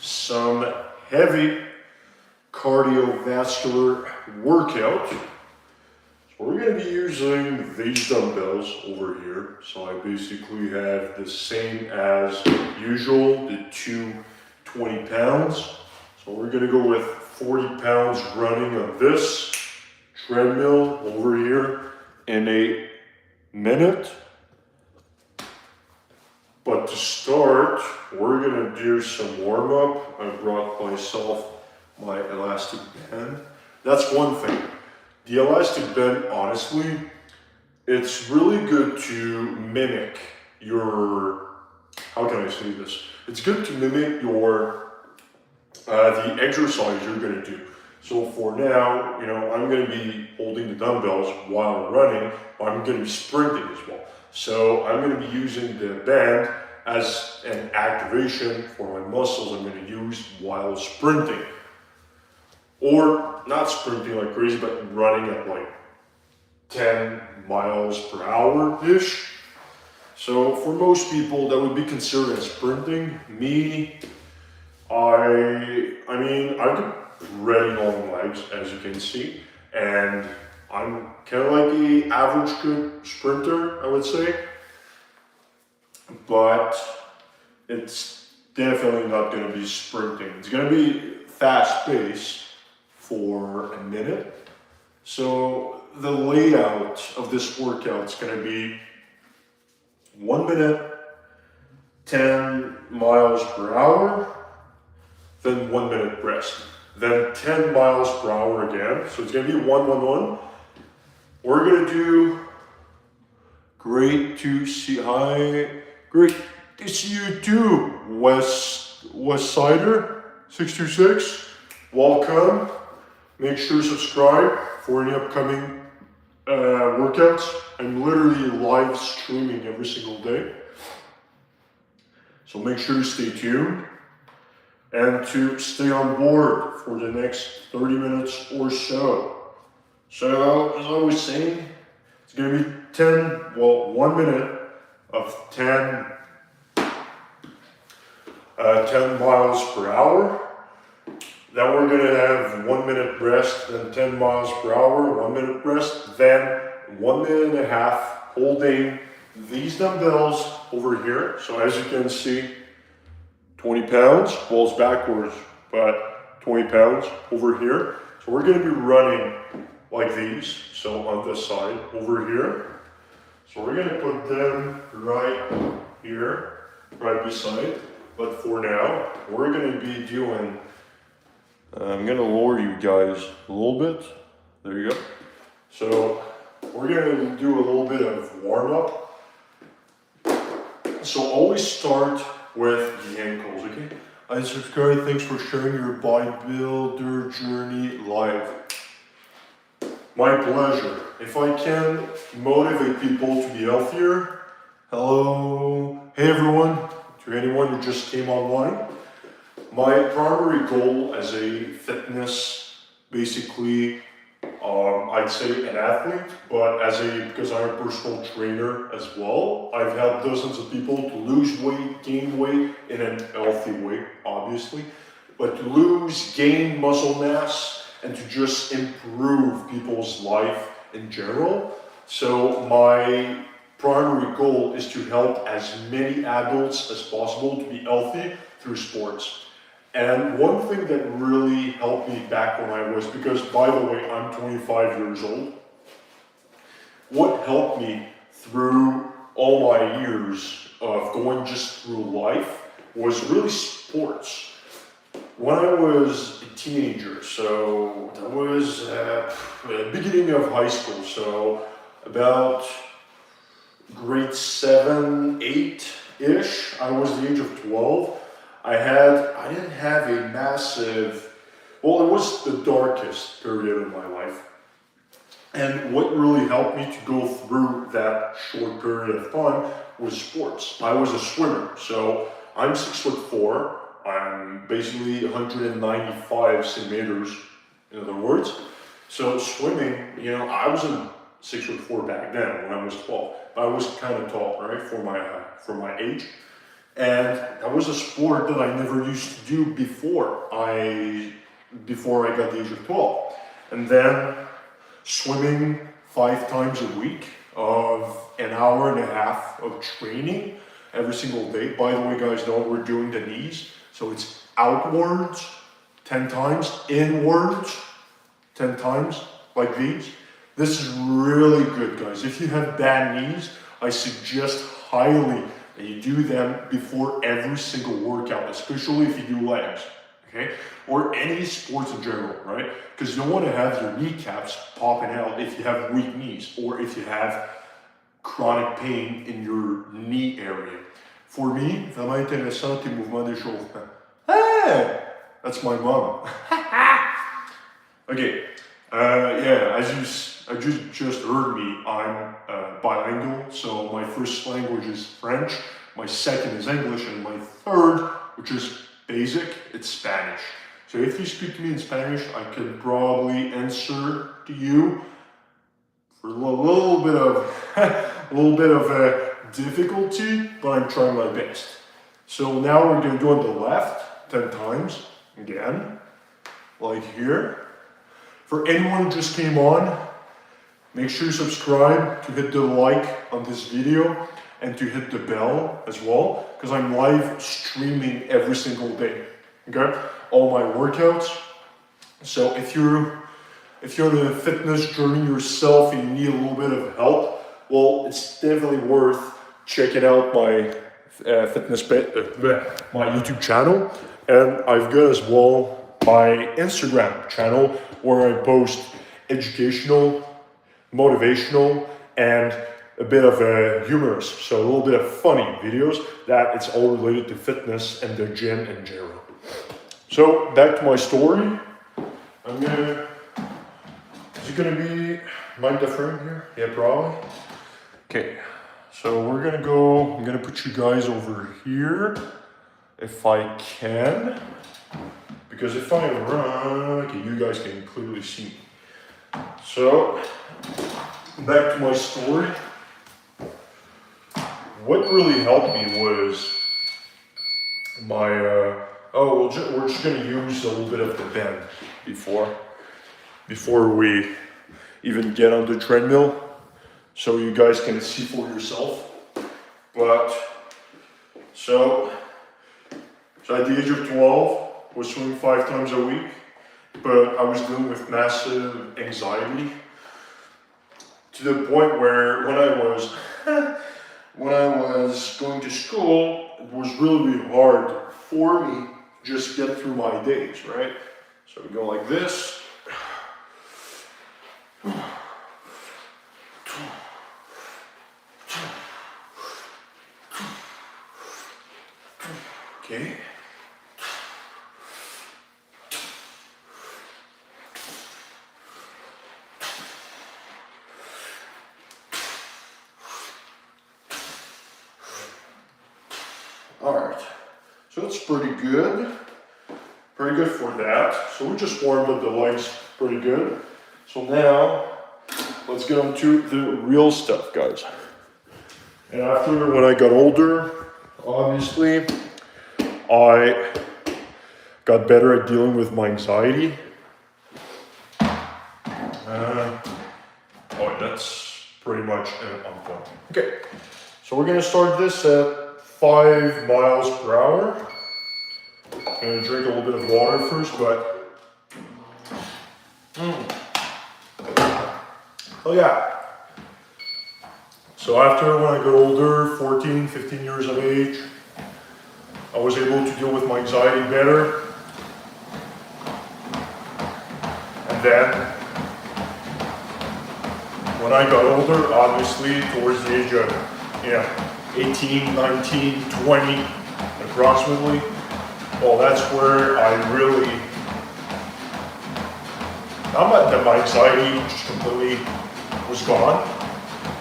some heavy cardiovascular workout. So we're going to be using these dumbbells over here. So I basically have the same as usual, the two 20 pounds. So we're going to go with 40 pounds running on this treadmill over here in a minute. But to start, we're gonna do some warm up. I brought myself my elastic band. That's one thing. The elastic band, honestly, it's really good to mimic your, how can I say this? It's good to mimic your, the exercise you're gonna do. So for now, I'm gonna be holding the dumbbells while I'm running, but I'm gonna be sprinting as well. So I'm going to be using the band as an activation for my muscles I'm going to use while sprinting. Or not sprinting like crazy, but running at like 10 miles per hour-ish. So for most people, that would be considered as sprinting. Me, I've got pretty long legs, as you can see, and I'm kind of like an average good sprinter, I would say, but it's definitely not going to be sprinting. It's going to be fast paced for a minute. So the layout of this workout is going to be 1 minute, 10 miles per hour, then 1 minute rest, then 10 miles per hour again. So it's going to be 1, 1, 1. We're gonna do great to see you too, West Sider 626. Welcome. Make sure to subscribe for any upcoming workouts. I'm literally live streaming every single day, so make sure to stay tuned and to stay on board for the next 30 minutes or so. So, as I was saying, it's going to be 1 minute of 10 miles per hour. Then we're going to have 1 minute rest, then 10 miles per hour, 1 minute rest, then 1 minute and a half holding these dumbbells over here. So as you can see, 20 pounds, balls backwards, but 20 pounds over here. So we're going to be running like these, so on this side over here. So we're gonna put them right here, right beside. But for now, we're gonna be doing, I'm gonna lower you guys a little bit. There you go. So we're gonna do a little bit of warm up. So always start with the ankles, okay? I subscribe, thanks for sharing your bodybuilder journey live. My pleasure. If I can motivate people to be healthier, hello, hey everyone, to anyone who just came online. My primary goal as a fitness, basically, I'd say an athlete, but because I'm a personal trainer as well, I've helped dozens of people to lose weight, gain weight in a healthy way, obviously, but to lose, gain muscle mass, and to just improve people's life in general. So my primary goal is to help as many adults as possible to be healthy through sports. And one thing that really helped me back when I was, because by the way, I'm 25 years old, what helped me through all my years of going just through life was really sports. When I was a teenager, so that was the beginning of high school, so about grade 7, 8-ish, I was the age of 12. I didn't have a massive, well, it was the darkest period of my life. And what really helped me to go through that short period of time was sports. I was a swimmer, so I'm 6'4". I'm basically 195 centimeters, in other words. So swimming, I wasn't 6'4" back then when I was 12, but I was kind of tall, right, for my age. And that was a sport that I never used to do before I got the age of 12. And then swimming 5 times a week of an hour and a half of training every single day. By the way, guys, know we're doing the knees. So it's outwards 10 times, inwards 10 times, like these. This is really good, guys. If you have bad knees, I suggest highly that you do them before every single workout, especially if you do legs, okay? Or any sports in general, right? Because you don't want to have your kneecaps popping out if you have weak knees or if you have chronic pain in your knee area. For me, vraiment intéressant tes mouvements d'échauffement. Hey! That's my mom. Okay, yeah, as you just heard me, I'm bilingual, so my first language is French, my second is English, and my third, which is basic, it's Spanish. So if you speak to me in Spanish, I can probably answer to you for a little bit of difficulty, but I'm trying my best. So now we're going to do on the left 10 times, again, like here. For anyone who just came on, make sure you subscribe, to hit the like on this video, and to hit the bell as well, because I'm live streaming every single day, okay? All my workouts. So if you're on a fitness journey yourself and you need a little bit of help, well, it's definitely worth checking out my my YouTube channel, and I've got as well my Instagram channel where I post educational, motivational, and a bit of humorous, so a little bit of funny videos that it's all related to fitness and the gym in general. So back to my story. Is it gonna be mic different here? Yeah, probably. Okay, so I'm gonna put you guys over here if I can. Because if I run, okay, you guys can clearly see me. So, back to my story. What really helped me was my, we're just gonna use a little bit of the bend before we even get on the treadmill, so you guys can see for yourself. But, so at the age of 12, I was swimming 5 times a week, but I was dealing with massive anxiety to the point where when I was going to school, it was really hard for me to just get through my days, right? So we go like this. Okay. Alright, so it's pretty good for that. So we just warmed up the legs pretty good. So now, let's get on to the real stuff, guys. And after, when I got older, obviously, I got better at dealing with my anxiety. That's pretty much on point. Okay, so we're gonna start this at 5 miles per hour. I'm gonna drink a little bit of water first, but oh yeah. So after when I got older, 14, 15 years of age, I was able to deal with my anxiety better. And then when I got older, obviously towards the age of 18, 19, 20 approximately, well, that's where I really, not that my anxiety just completely was gone,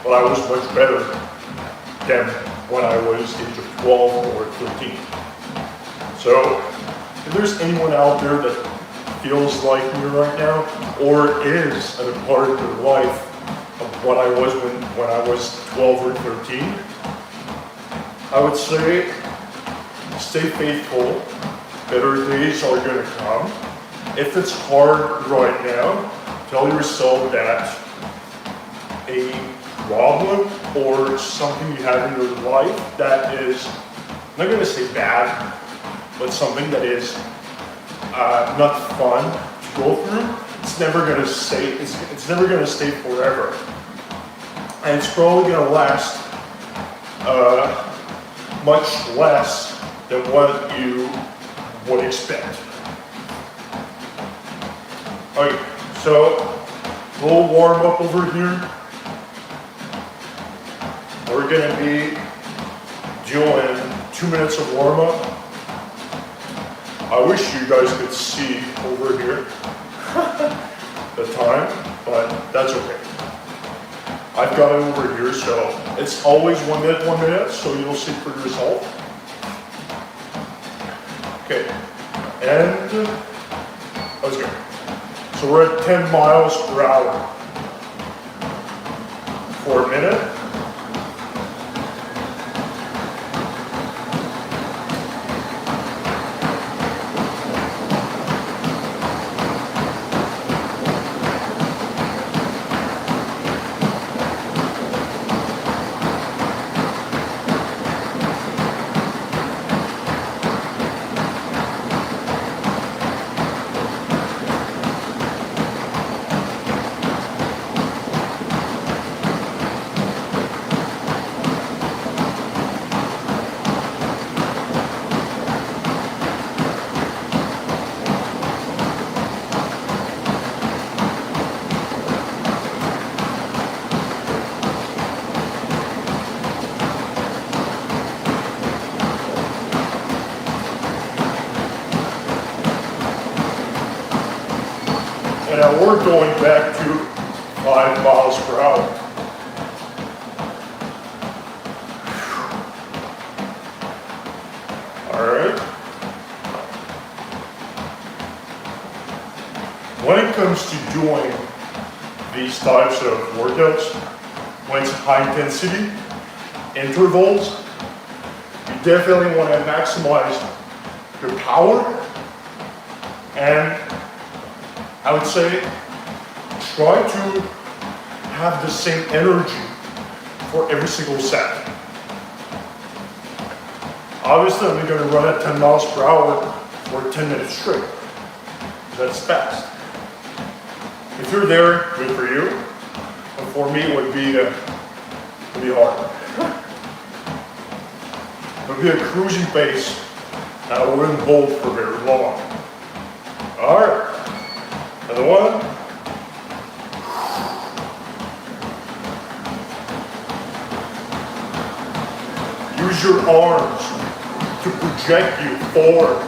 but I was much better than when I was age of 12 or 13. So if there's anyone out there that feels like me right now, or is at a part of their life of what I was when I was 12 or 13, I would say stay faithful. Better days are gonna come. If it's hard right now, tell yourself that a problem or something you have in your life that is, I'm not gonna say bad, but something that is not fun to go through, it's never gonna stay forever. And it's probably gonna last much less than what you would expect. Okay, so a little warm up over here. We're gonna be doing 2 minutes of warm up. I wish you guys could see over here the time, but that's okay. I've got it over here, so it's always 1 minute, so you'll see for yourself. Okay, and let's go. So we're at 10 miles per hour for a minute. And now we're going back to 5 miles per hour. All right. When it comes to doing these types of workouts, when it's high intensity intervals, you definitely want to maximize your power, and I would say try to have the same energy for every single set. Obviously, I'm going to run at 10 miles per hour for 10 minutes straight. That's fast. If you're there, good for you. But for me, it would be hard. It would be a cruising pace that I wouldn't hold for very long. All right. Another one. Use your arms to project you forward.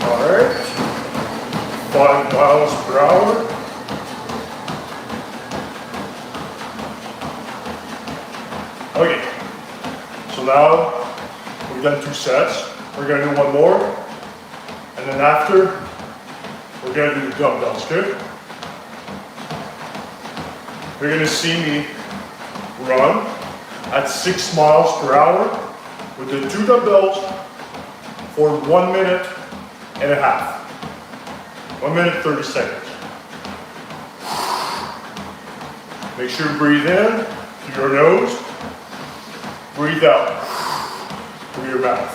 All right, 5 miles per hour. Okay, so now we've done 2 sets. We're gonna do one more, and then after, we're gonna do the dumbbells, good? You're gonna see me run at 6 miles per hour with the 2 dumbbells for 1 minute and a half. 1 minute, 30 seconds. Make sure you breathe in through your nose, breathe out through your mouth.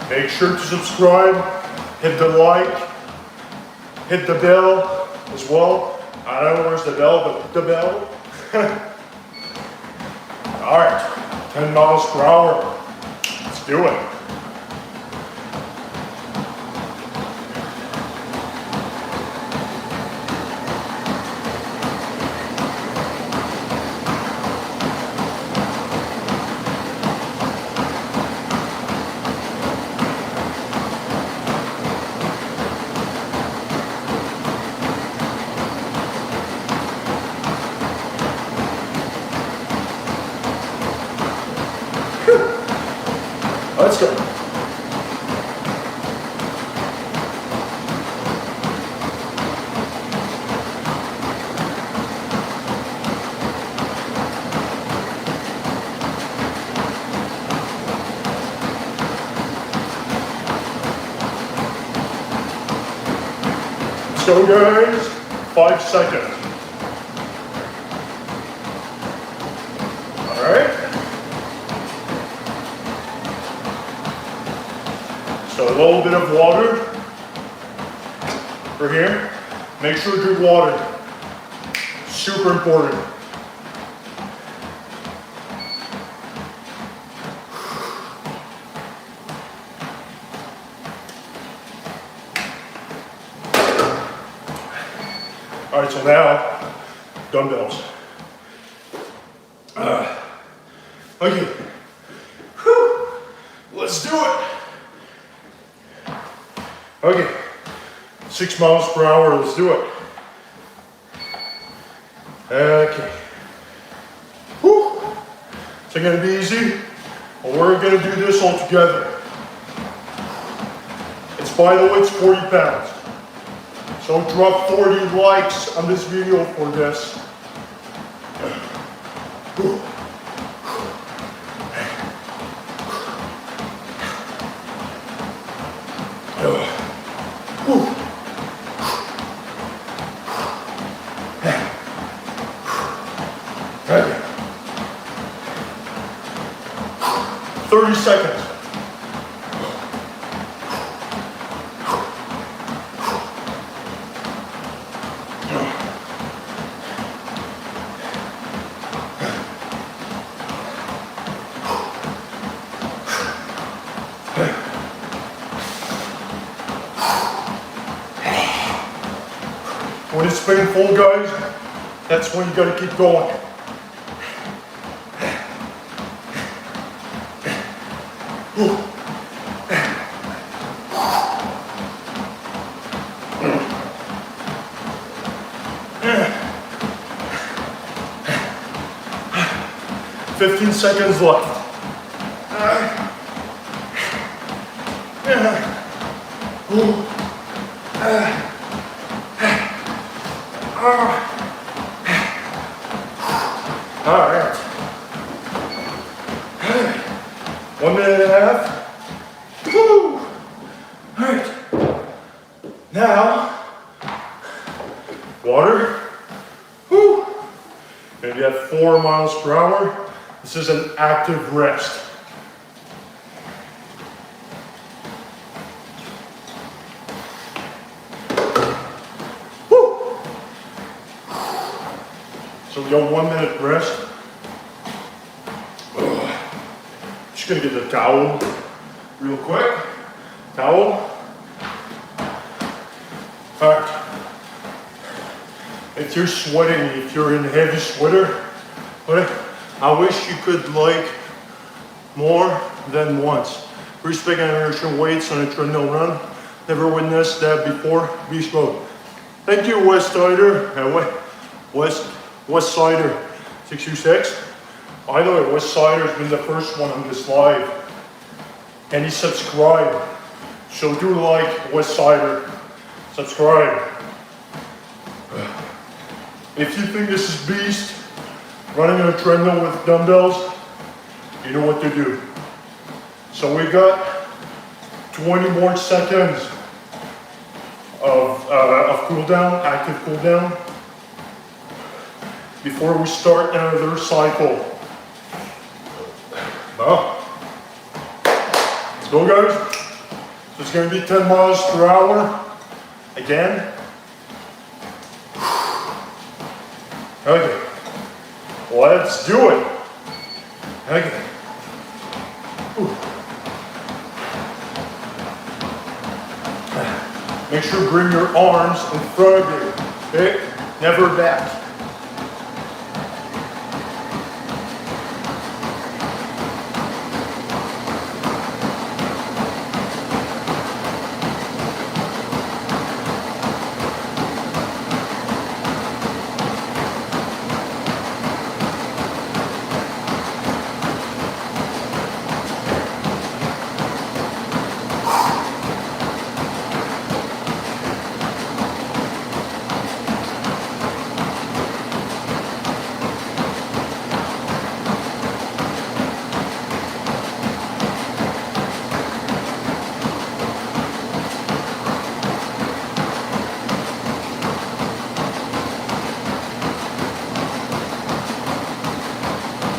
Make sure to subscribe, hit the like, hit the bell as well. I don't know where's the bell, but the bell. All right, 10 miles per hour. Let's do it. Let's go. Let's go, guys. 5 seconds. All right. So a little bit of water for here. Make sure to drink water. Super important. All right, so now dumbbells. Okay. Whew. Let's do it. Okay, 6 miles per hour, let's do it. Okay. Whew. Is it gonna be easy? Well, we're gonna do this all together. It's, by the way, it's 40 pounds. So drop 40 likes on this video for this. Whew. Whew. 30 seconds. When it's painful, guys, that's when you gotta keep going. Ooh. 15 seconds left. All right. 1 minute and a half. Woo! All right. Now, water. Woo! Maybe at 4 miles per hour. This is an active rest. Woo! So we got 1 minute rest. Just gonna get the towel real quick. Towel. All right. If you're sweating, if you're in a heavy sweater, I wish you could like more than once. Respect and inertial weights on a treadmill run. Never witnessed that before. Beast mode. Thank you, West Sider. West Sider 626. By the way, West Sider's been the first one on this live. And he subscribed. So do like West Sider. Subscribe. If you think this is beast, running on a treadmill with dumbbells, you know what to do. So we got 20 more seconds of cool down, active cool down, before we start another cycle. Now, let's go, guys. So it's going to be 10 miles per hour again. Okay. Let's do it. Okay. Ooh. Make sure you bring your arms in front of you. Okay? Never back.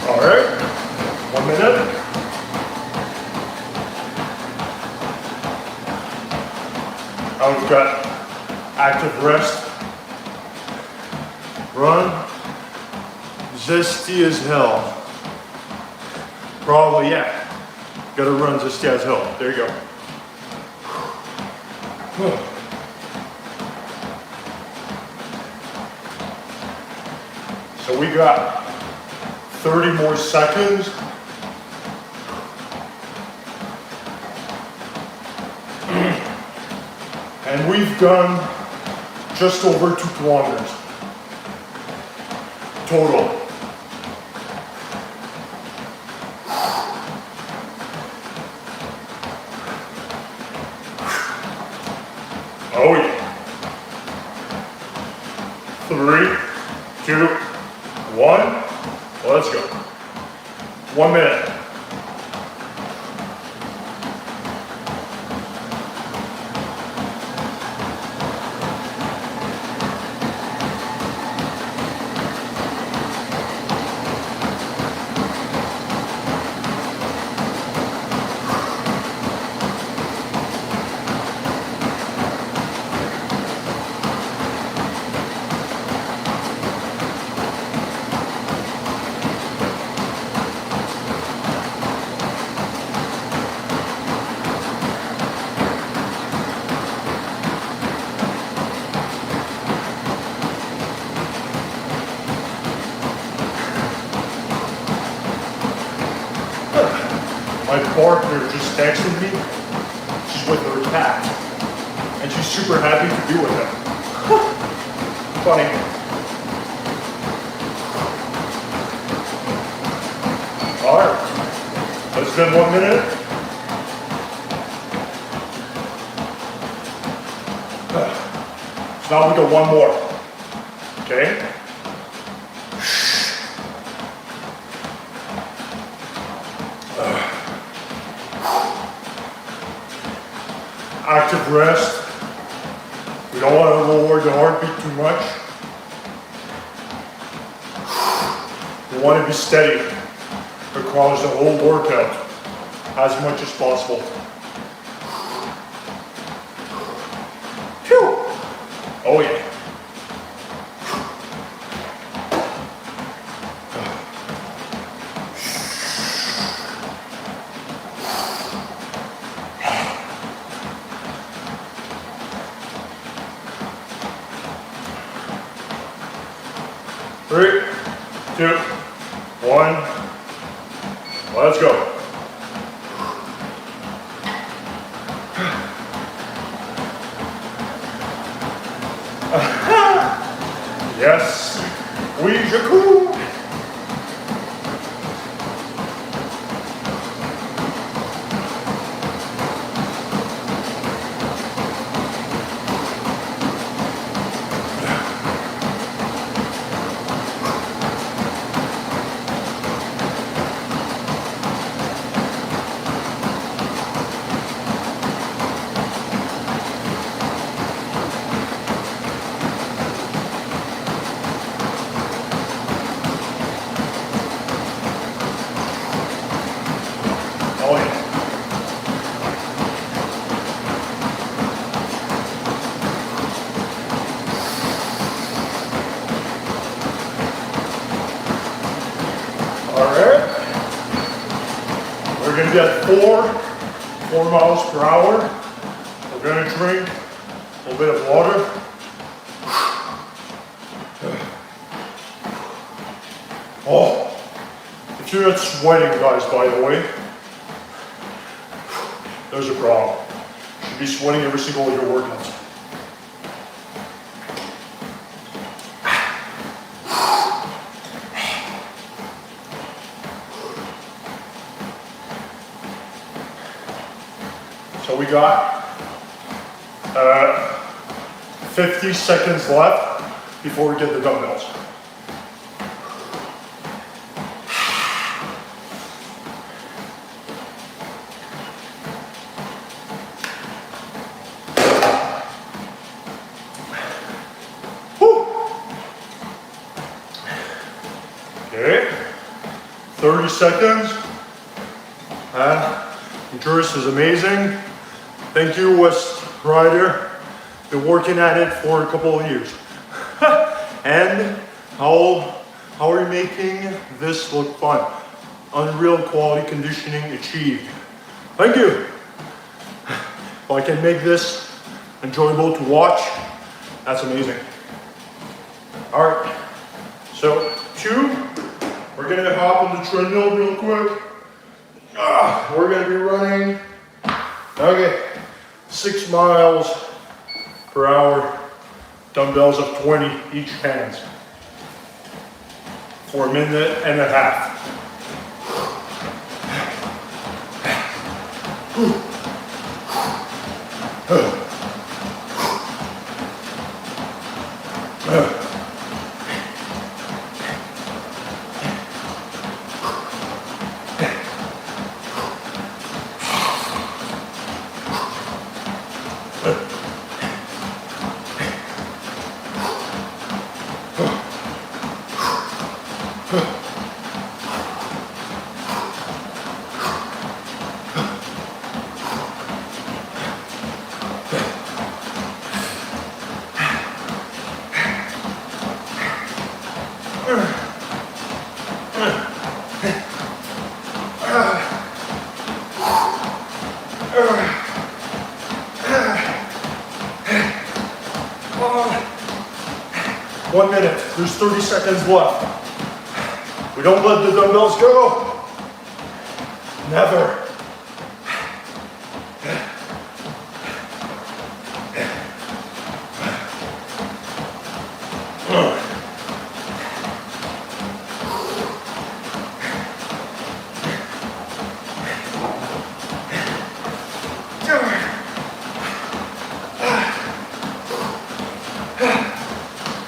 All right, 1 minute. Now we've got active rest. Run. Zesty as hell. Probably, yeah. Gotta run zesty as hell. There you go. So we got 30 more seconds. And we've done just over 2 kilometers total. Oh yeah. 3, 2, 1. Let's go. 1 minute. My partner just texted me. She's with her cat. And she's super happy to be with him. Funny. Alright. Let's spend 1 minute. So now we go one more. Okay? Active rest. We don't want to lower the heartbeat too much. We want to be steady across the whole workout as much as possible. Phew. Oh yeah. Three, 2, 1, let's go. Yes, we jacoo. Alright. We're gonna get 4 miles per hour. We're gonna drink a little bit of water. Oh, if you're not sweating, guys, by the way, there's a problem. You should be sweating every single one of your workouts. So we got 50 seconds left before we get the dumbbells. Okay, 30 seconds. Endurance is amazing. Thank you, West Rider. Been working at it for a couple of years. And how are you making this look fun? Unreal quality conditioning achieved. Thank you. If I can make this enjoyable to watch, that's amazing. All right, so 2, we're gonna hop on the treadmill real quick. We're gonna be running, okay, 6 miles per hour, dumbbells of 20 each hands for 1.5 minutes. One minute, there's 30 seconds left. We don't let the dumbbells go. Never.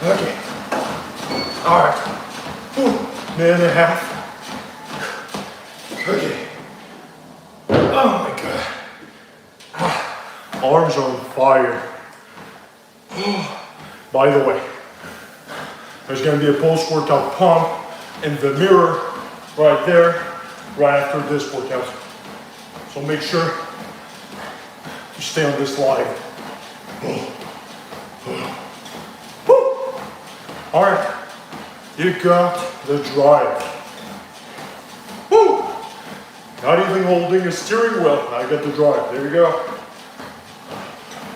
Okay. All right. 1.5 minutes. Okay. Oh my God. Arms are on fire. By the way, there's going to be a post-workout pump in the mirror right there, right after this workout. So make sure to stay on this live. All right, you got the drive. Woo! Not even holding a steering wheel, I got the drive. There you go.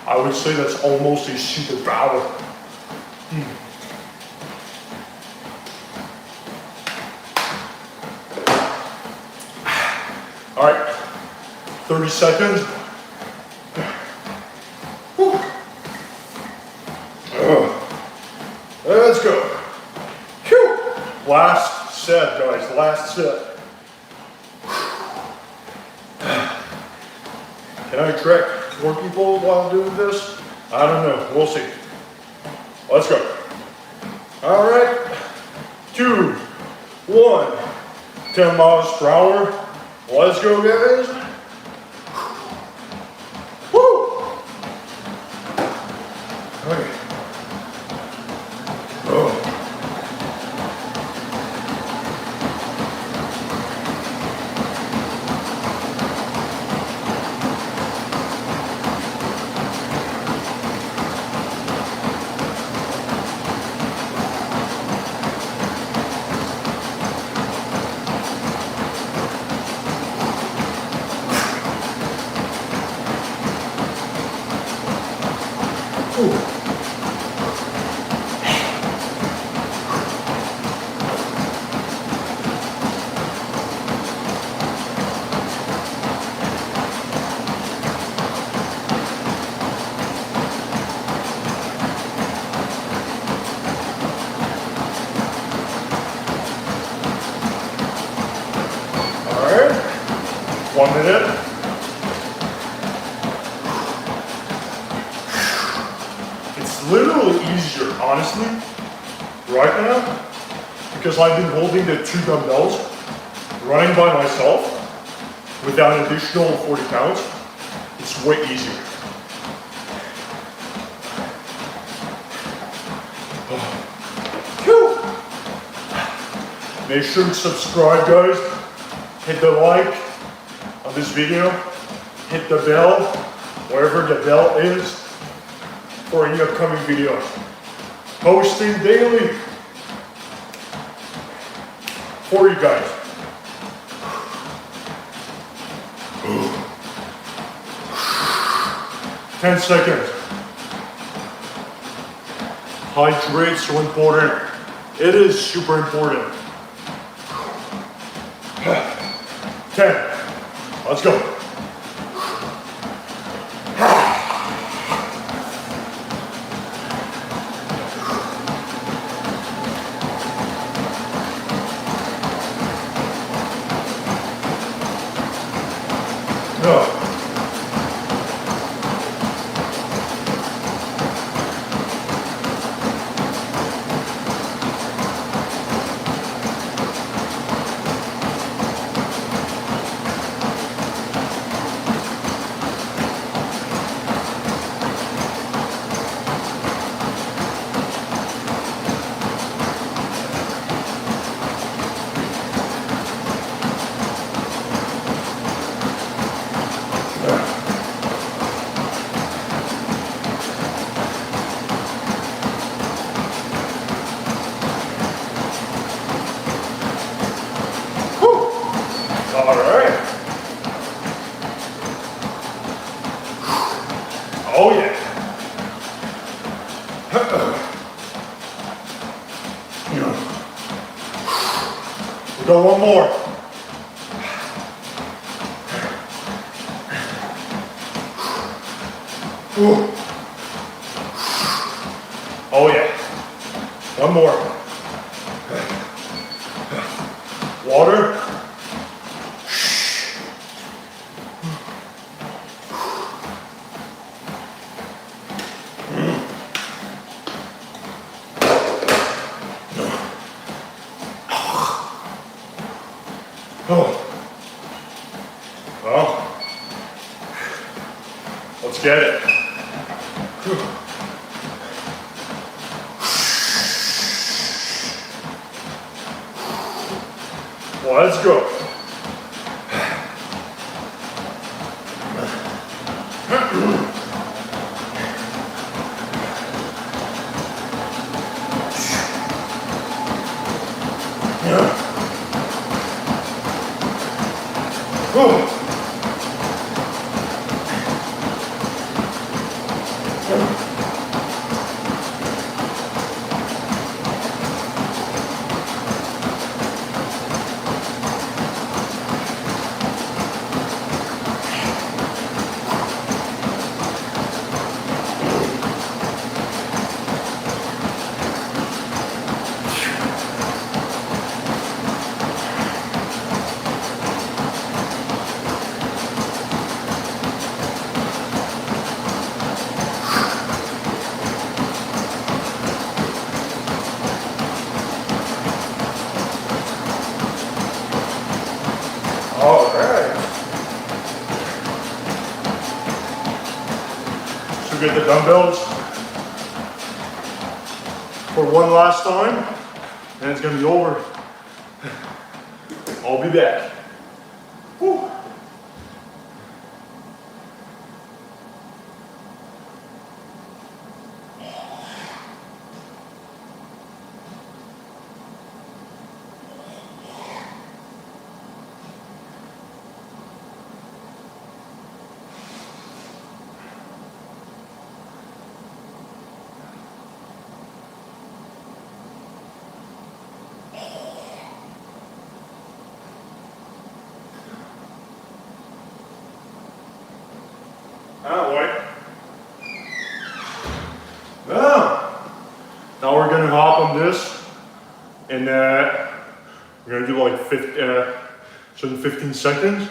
I would say that's almost a superpower. All right, 30 seconds. Woo. Let's go. Whew. Last set, guys, last set. Can I track more people while doing this? I don't know, we'll see. Let's go. All right, 2, 1, 10 miles per hour. Let's go, guys. Woo! Okay. Oh. 1 minute. It's literally easier, honestly, right now, because I've been holding the 2 dumbbells, running by myself, without an additional 40 pounds. It's way easier. Whew. Make sure to subscribe, guys. Hit the like on this video. Hit the bell, wherever the bell is, for any upcoming videos. Posting daily for you guys. 10 seconds. Hydrate, so important. It is super important. 10. Let's go. Alright. Oh yeah. We got one more. Oh yeah. One more. Water. Oh. Well, let's get it. Let's go. All right. So get the dumbbells for one last time, and it's gonna be over. I'll be back. Whew. Alright. Now we're gonna hop on this, and we're gonna do like 15 seconds.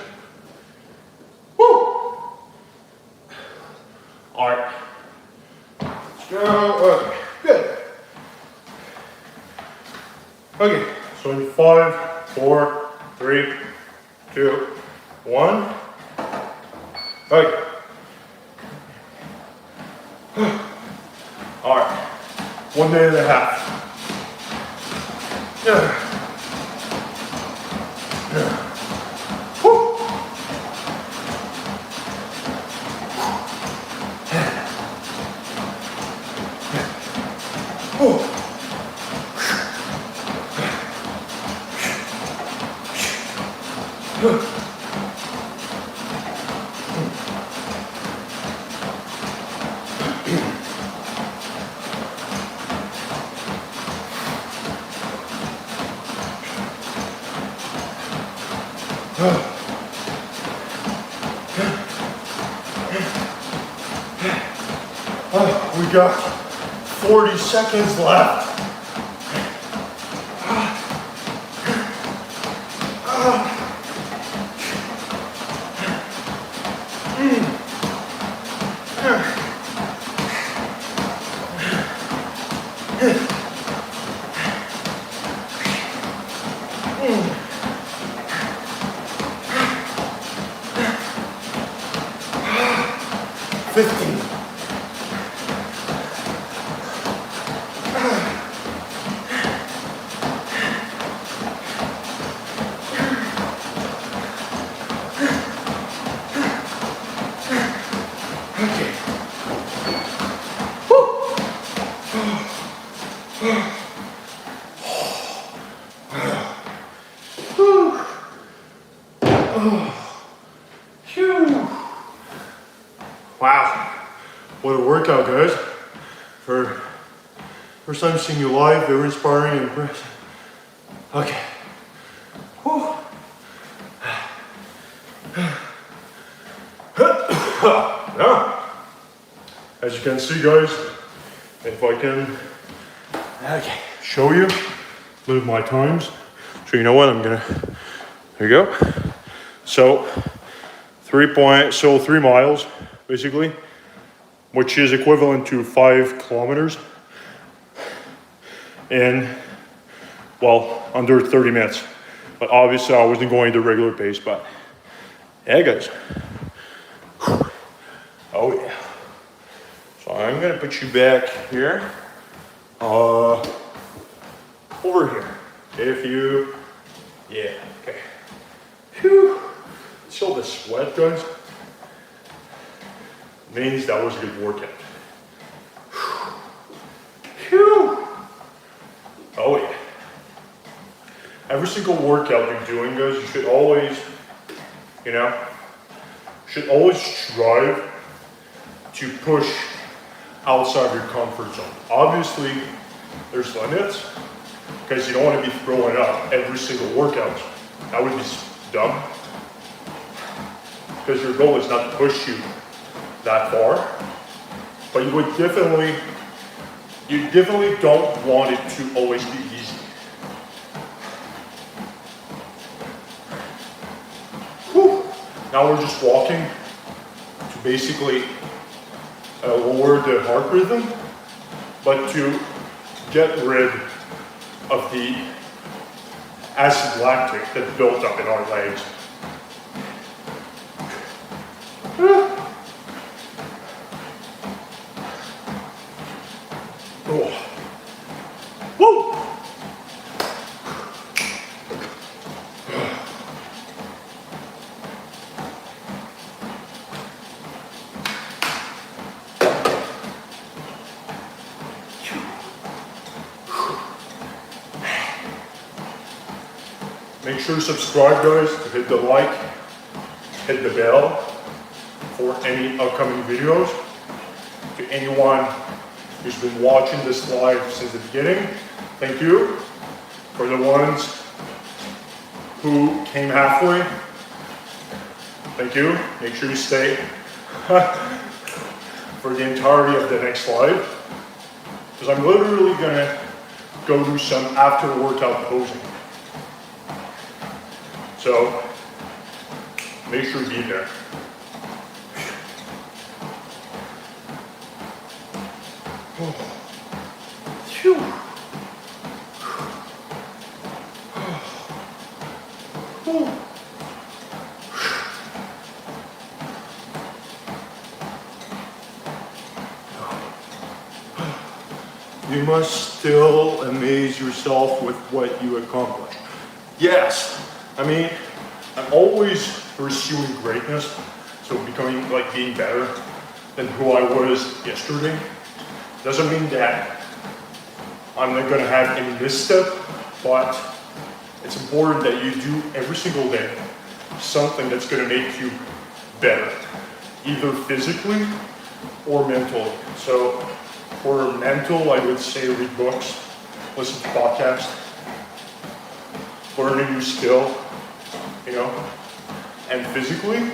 4, 3, 2, 1. Okay. All right. 1 minute and a half. Yeah. Woo. Oh. 40 seconds left. 15. Wow, what a workout, guys. For first time seeing you live, very inspiring and impressive. Okay. Whew. Now, as you can see, guys, if I can show you, move my times. So you know what, there you go. So 3 miles, basically, which is equivalent to 5 kilometers in, well, under 30 minutes. But obviously I wasn't going the regular pace, but yeah, guys. Oh yeah. So I'm gonna put you back here, over here. If you, yeah, okay. Phew. So the sweat, guys, means that was a good workout. Phew. Oh yeah. Every single workout you're doing, guys, you should always, strive to push outside your comfort zone. Obviously, there's limits, because you don't want to be throwing up every single workout. That would be dumb. Because your goal is not to push you that far, but you definitely don't want it to always be easy. Whew. Now we're just walking to basically lower the heart rhythm, but to get rid of the acid lactic that built up in our legs. Oh. Woo! Make sure to subscribe, guys, to hit the like, hit the bell for any upcoming videos. To anyone who's been watching this live since the beginning, thank you. For the ones who came halfway, thank you. Make sure you stay for the entirety of the next live, because I'm literally gonna go do some after workout posing. So make sure to be there. You must still amaze yourself with what you accomplish. Yes, I mean, I'm always pursuing greatness, so becoming, like, being better than who I was yesterday. Doesn't mean that I'm not gonna have any misstep, but it's important that you do every single day something that's gonna make you better, either physically or mentally. So for mental, I would say read books, listen to podcasts, learn a new skill, you know. And physically,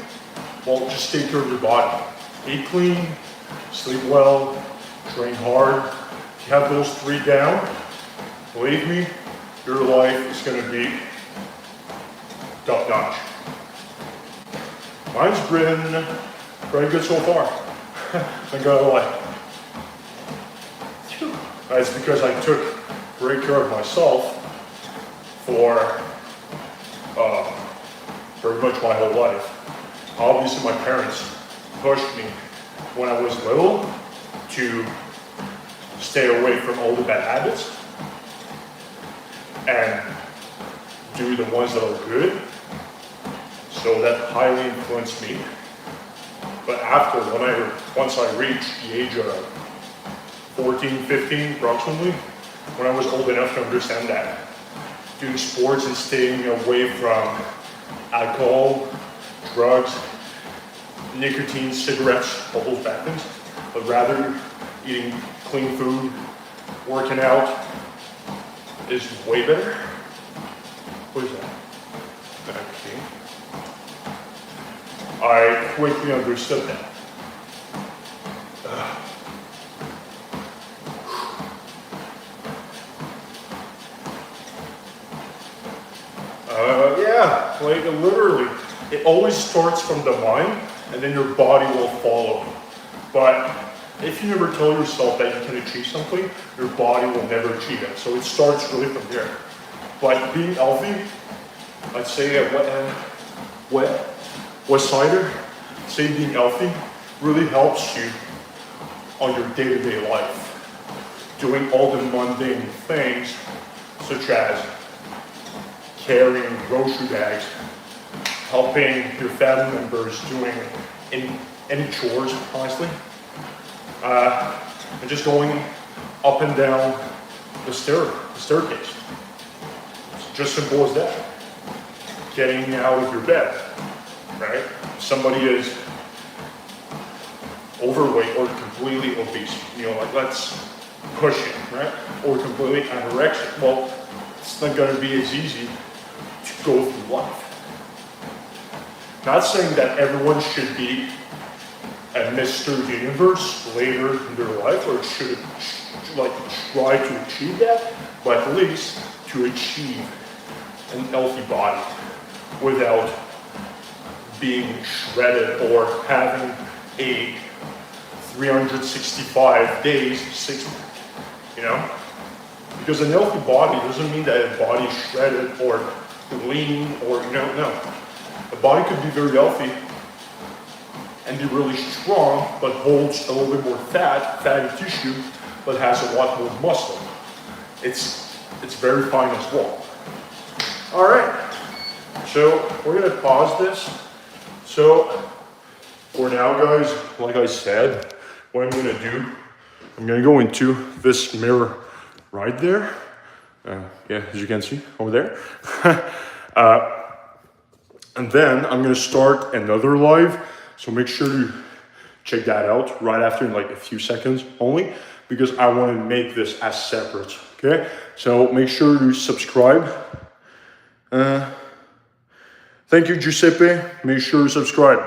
well, just take care of your body. Eat clean, sleep well, train hard. If you have those 3 down, believe me, your life is gonna be top notch. Mine's been pretty good so far. I'm gonna lie. That's because I took great care of myself for pretty much my whole life. Obviously, my parents pushed me when I was little to stay away from all the bad habits and do the ones that are good. So that highly influenced me. But after, once I reached the age of 14, 15 approximately, when I was old enough to understand that doing sports and staying away from alcohol, drugs, nicotine, cigarettes, all those bad things, but rather eating clean food, working out is way better. What is that? Okay. I quickly understood that. Yeah, like literally, it always starts from the mind and then your body will follow. But if you never tell yourself that you can achieve something, your body will never achieve it. So it starts really from there. But being healthy, I'd say a wet cider, say being healthy really helps you on your day-to-day life. Doing all the mundane things, such as carrying grocery bags, helping your family members doing any chores, honestly, and just going up and down the staircase. It's just simple as that. Getting out of your bed, right? If somebody is overweight or completely obese, like let's push it, right? Or completely anorexic. Well, it's not gonna be as easy to go through life. Not saying that everyone should be a Mr. Universe later in their life, or should like try to achieve that, but at least to achieve an healthy body without being shredded or having a 365 days sick, because a healthy body doesn't mean that a body is shredded or lean or no. A body could be very healthy and be really strong, but holds a little bit more fatty tissue, but has a lot more muscle. It's very fine as well. All right, so we're gonna pause this. So for now, guys, like I said, what I'm gonna do, I'm gonna go into this mirror right there. Yeah, as you can see over there. And then I'm gonna start another live. So make sure to check that out right after, in like a few seconds only, because I want to make this as separate, okay? So make sure to subscribe. Thank you, Giuseppe. Make sure to subscribe,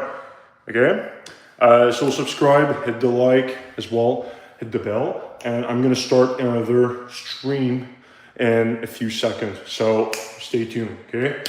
okay? So subscribe, hit the like as well, hit the bell, and I'm gonna start another stream in a few seconds. So stay tuned, okay?